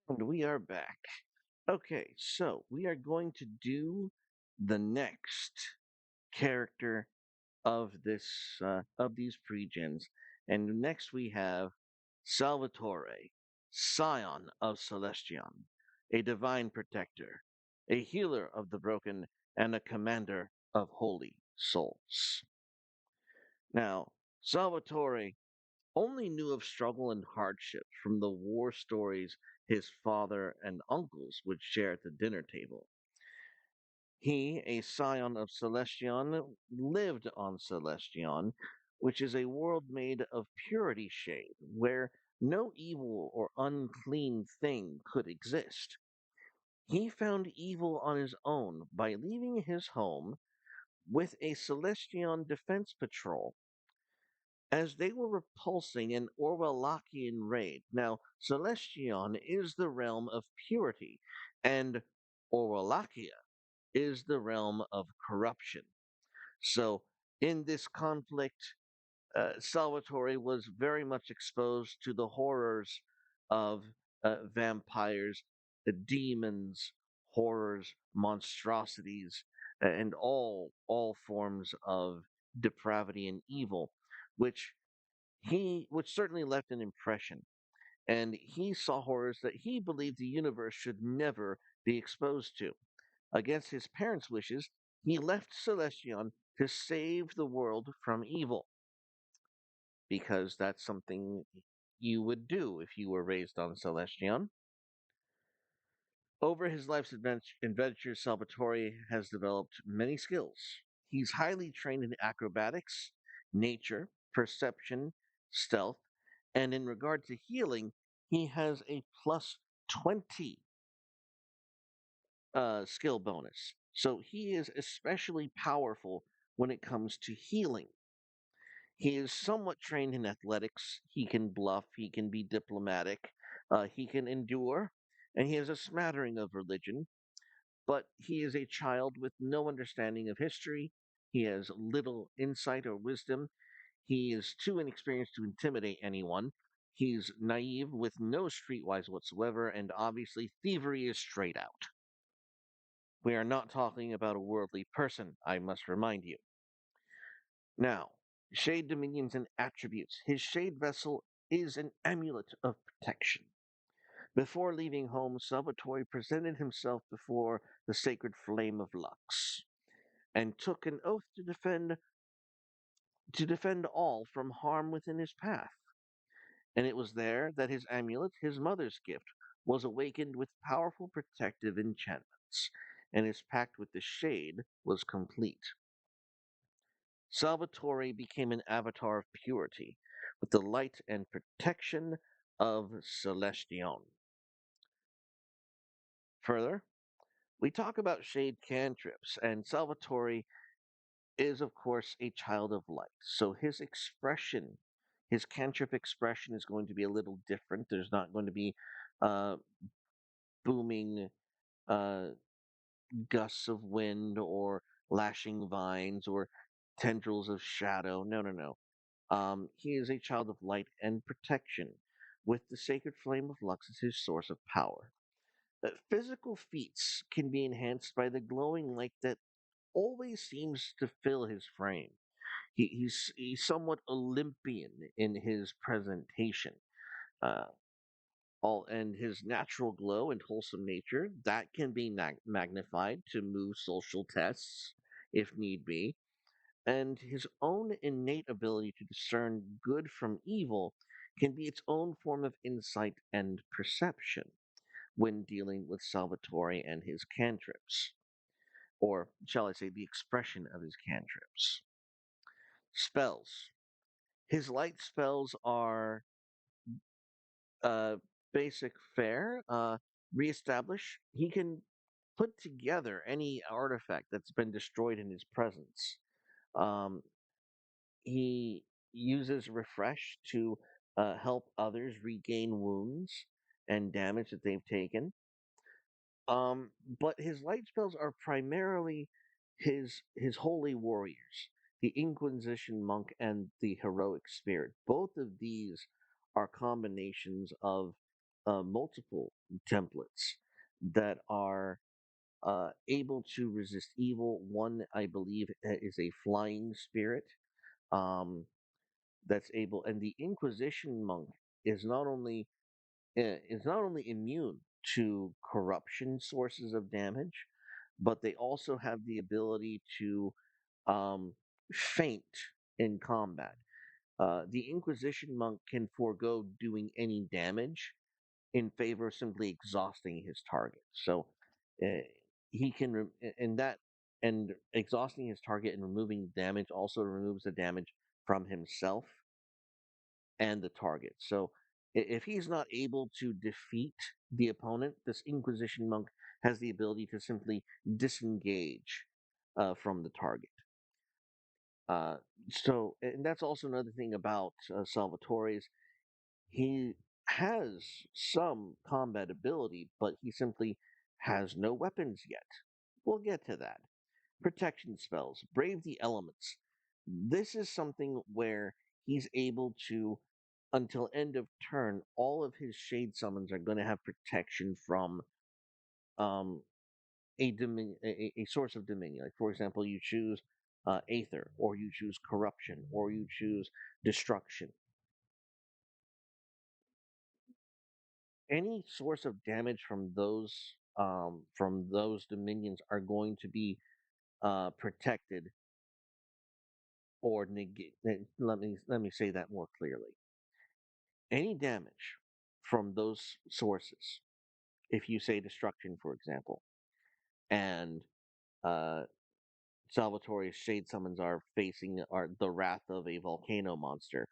And we are back. Okay, so we are going to do the next character of these pregens, and next we have Salvatore, scion of Celestion, a divine protector, a healer of the broken, and a commander of holy souls. Now, Salvatore only knew of struggle and hardship from the war stories his father and uncles would share at the dinner table. He, a scion of Celestion, lived on Celestion, which is a world made of purity shade, where no evil or unclean thing could exist. He found evil on his own by leaving his home with a Celestion defense patrol as they were repulsing an Orwellokian raid. Now, Celestion is the realm of purity, and Orwellokia is the realm of corruption. So, in this conflict, Salvatore was very much exposed to the horrors of vampires, demons, horrors, monstrosities, and all forms of depravity and evil, which which certainly left an impression. And he saw horrors that he believed the universe should never be exposed to. Against his parents' wishes, he left Celestion to save the world from evil, because that's something you would do if you were raised on Celestion. Over his life's adventures, Salvatore has developed many skills. He's highly trained in acrobatics, nature, perception, stealth, and in regard to healing, he has a plus 20 skill bonus. So he is especially powerful when it comes to healing. He is somewhat trained in athletics. He can bluff, he can be diplomatic, he can endure, and he has a smattering of religion, but he is a child with no understanding of history. He has little insight or wisdom. He is too inexperienced to intimidate anyone. He's naive with no streetwise whatsoever, and obviously thievery is straight out. We are not talking about a worldly person, I must remind you. Now, Shade dominions and attributes. His Shade vessel is an amulet of protection. Before leaving home, Salvatore presented himself before the sacred flame of Lux, and took an oath to defend all from harm within his path. And it was there that his amulet, his mother's gift, was awakened with powerful protective enchantments, and his pact with the Shade was complete. Salvatore became an avatar of purity, with the light and protection of Celestion. Further, we talk about Shade cantrips, and Salvatore is, of course, a child of light. So his cantrip expression is going to be a little different. There's not going to be uh, booming uh, gusts of wind or lashing vines or tendrils of shadow. No, no, no. He is a child of light and protection, with the sacred flame of Lux as his source of power. Physical feats can be enhanced by the glowing light that always seems to fill his frame. He's somewhat Olympian in his presentation. Uh, all and his natural glow and wholesome nature that can be magnified to move social tests if need be, and his own innate ability to discern good from evil can be its own form of insight and perception when dealing with Salvatore and his cantrips, or shall I say, the expression of his cantrips. Spells. His light spells are uh, basic fare, reestablish. He can put together any artifact that's been destroyed in his presence. Um, he uses refresh to help others regain wounds and damage that they've taken. But his light spells are primarily his holy warriors, the Inquisition monk and the heroic spirit. Both of these are combinations of multiple templates that are able to resist evil. One, I believe, is a flying spirit um, that's able, and the Inquisition monk is not only immune to corruption sources of damage, but they also have the ability to faint in combat. The Inquisition monk can forego doing any damage in favor of simply exhausting his target. So uh, he can, and that, and exhausting his target and removing damage also removes the damage from himself and the target. So if he's not able to defeat the opponent, this Inquisition monk has the ability to simply disengage from the target. Uh, and that's also another thing about Salvatore's. He has some combat ability, but he simply has no weapons yet. We'll get to that. Protection spells, brave the elements. This is something where he's able to, until end of turn, all of his shade summons are going to have protection from um, a source of dominion. Like for example, you choose Aether, or you choose corruption, or you choose destruction. Any source of damage from those dominions are going to be protected or negate. Let me say that more clearly. Any damage from those sources, if you say destruction, for example, and uh, Salvatore's shade summons are facing are the wrath of a volcano monster.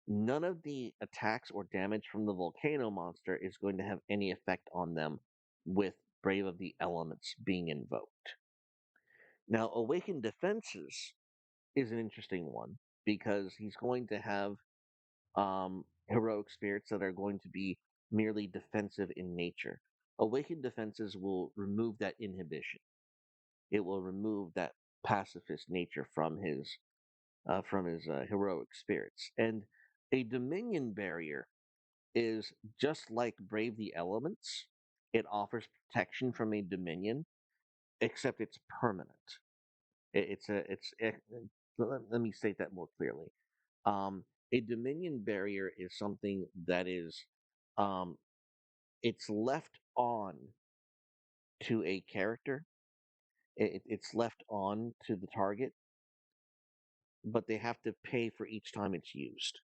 None of the attacks or damage from the volcano monster is going to have any effect on them with Brave of the Elements being invoked. Now, Awakened Defenses is an interesting one because he's going to have heroic spirits that are going to be merely defensive in nature. Awakened Defenses will remove that inhibition. It will remove that pacifist nature from his heroic spirits. And a Dominion Barrier is just like Brave the Elements. It offers protection from a Dominion, except it's permanent. Let me state that more clearly. Um, a Dominion Barrier is something that is um, it's left on to a character. It's left on to the target, but they have to pay for each time it's used.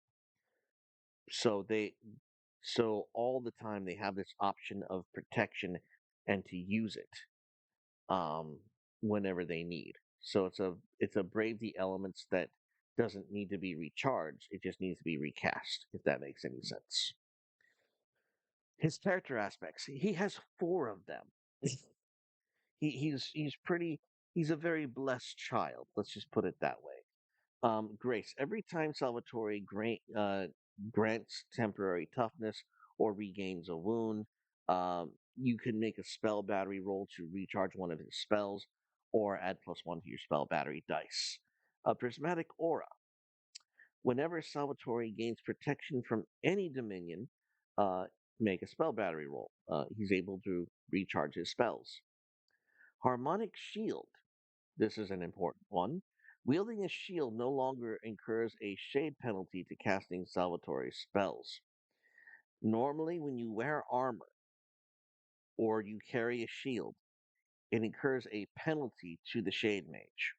So all the time they have this option of protection and to use it um, whenever they need. So it's a Brave the Elements that doesn't need to be recharged. It just needs to be recast, if that makes any sense. His character aspects. He has four of them. He's pretty. He's a very blessed child. Let's just put it that way. Grace. Every time Salvatore grants temporary toughness or regains a wound, you can make a spell battery roll to recharge one of his spells, or add +1 to your spell battery dice. A prismatic aura. Whenever Salvatore gains protection from any dominion, uh, make a spell battery roll. He's able to recharge his spells. Harmonic shield. This is an important one. Wielding a shield no longer incurs a shade penalty to casting Salvatore's spells. Normally, when you wear armor or you carry a shield, it incurs a penalty to the Shade Mage.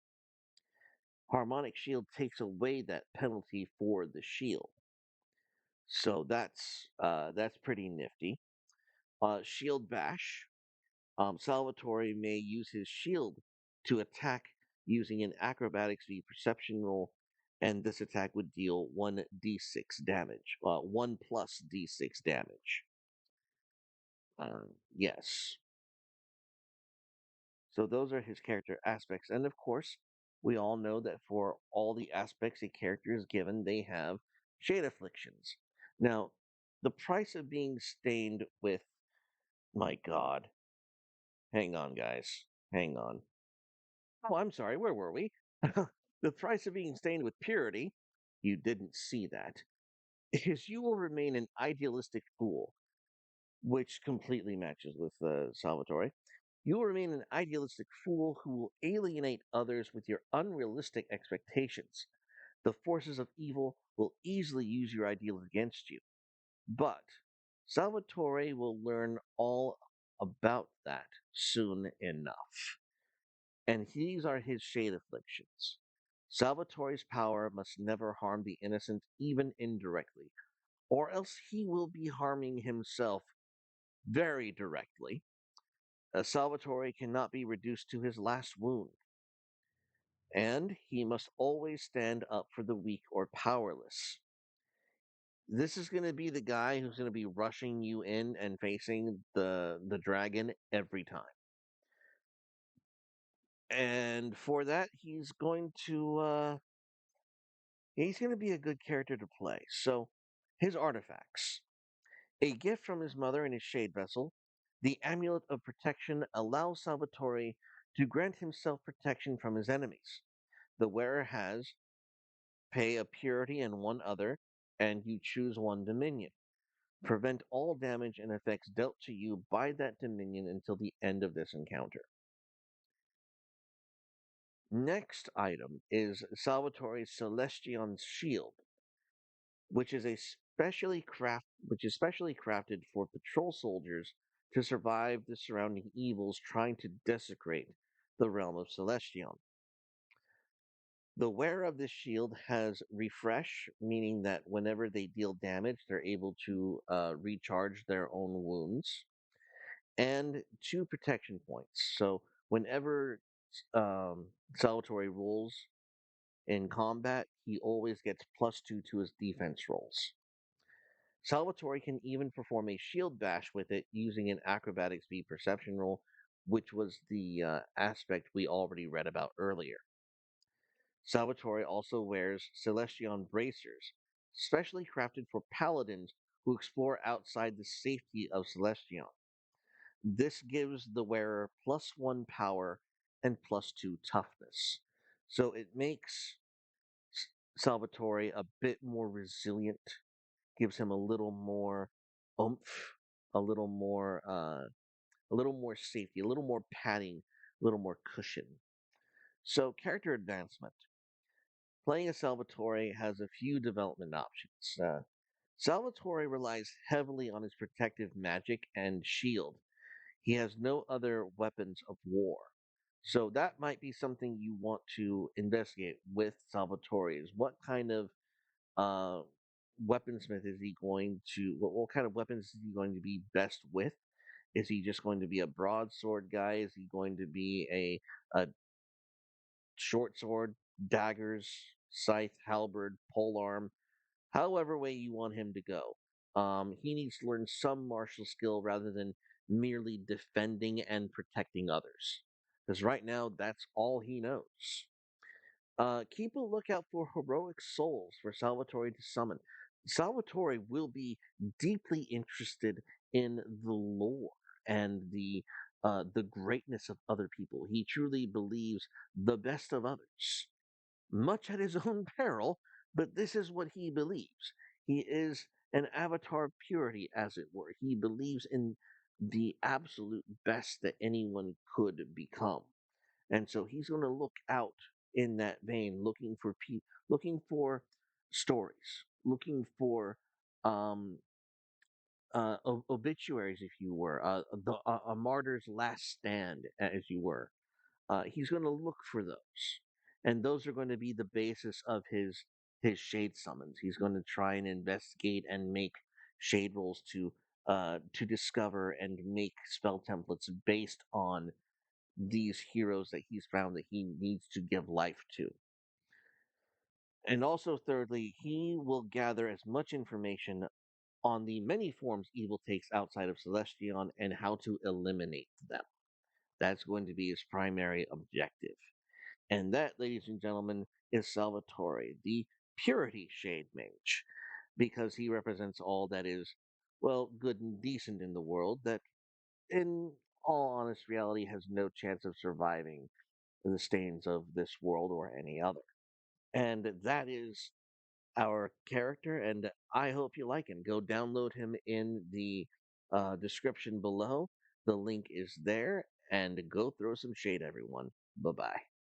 Harmonic Shield takes away that penalty for the shield. So that's pretty nifty. Shield Bash. Salvatore may use his shield to attack using an acrobatics v perception roll, and this attack would deal 1d6 damage. 1 plus d6 damage. Yes. So those are his character aspects. And of course, we all know that for all the aspects a character is given, they have shade afflictions. Now, the price of being stained with, my God, hang on, guys, hang on. Oh, I'm sorry, where were we? The price of being stained with purity, you didn't see that, is you will remain an idealistic fool which completely matches with Salvatore. You will remain an idealistic fool who will alienate others with your unrealistic expectations. The forces of evil will easily use your ideals against you. But Salvatore will learn all about that soon enough. And these are his shade afflictions. Salvatore's power must never harm the innocent, even indirectly, or else he will be harming himself very directly. Salvatore cannot be reduced to his last wound, and he must always stand up for the weak or powerless. This is going to be the guy who's going to be rushing you in and facing the dragon every time. And for that, he's going to be a good character to play. So, his artifacts. A gift from his mother in his shade vessel, the amulet of protection allows Salvatore to grant himself protection from his enemies. The wearer has pay a purity and one other, and you choose one dominion. Prevent all damage and effects dealt to you by that dominion until the end of this encounter. Next item is Salvatore's Celestion's Shield, which is specially crafted for patrol soldiers to survive the surrounding evils trying to desecrate the realm of Celestion. The wearer of this shield has refresh, meaning that whenever they deal damage, they're able to recharge their own wounds, and two protection points. So whenever um, Salvatore rolls in combat, he always gets +2 to his defense rolls. Salvatore can even perform a shield bash with it using an acrobatics V perception roll, which was the aspect we already read about earlier. Salvatore also wears Celestion bracers, specially crafted for paladins who explore outside the safety of Celestion. This gives the wearer +1 power and +2 toughness. So it makes Salvatore a bit more resilient, gives him a little more oomph, a little more safety, a little more padding, a little more cushion. So character advancement. Playing as Salvatore has a few development options. Salvatore relies heavily on his protective magic and shield. He has no other weapons of war. So that might be something you want to investigate with Salvatore is what kind of uh, weaponsmith is he going to, what kind of weapons is he going to be best with? Is he just going to be a broadsword guy? Is he going to be a short sword, daggers, scythe, halberd, polearm, however way you want him to go? He needs to learn some martial skill rather than merely defending and protecting others. Because right now, that's all he knows. Keep a lookout for heroic souls for Salvatore to summon. Salvatore will be deeply interested in the lore and the greatness of other people. He truly believes the best of others, much at his own peril, but this is what he believes. He is an avatar of purity, as it were. He believes in the absolute best that anyone could become. And so he's going to look out in that vein, looking for stories, looking for um, obituaries, if you were, a martyr's last stand, as you were. He's going to look for those, and those are going to be the basis of his shade summons. He's going to try and investigate and make shade rolls to discover and make spell templates based on these heroes that he's found that he needs to give life to. And also, thirdly, he will gather as much information on the many forms evil takes outside of Celestion and how to eliminate them. That's going to be his primary objective. And that, ladies and gentlemen, is Salvatore, the Purity Shade Mage, because he represents all that is, well, good and decent in the world that, in all honest reality, has no chance of surviving the stains of this world or any other. And that is our character, and I hope you like him. Go download him in the description below. The link is there, and go throw some shade, everyone. Bye bye.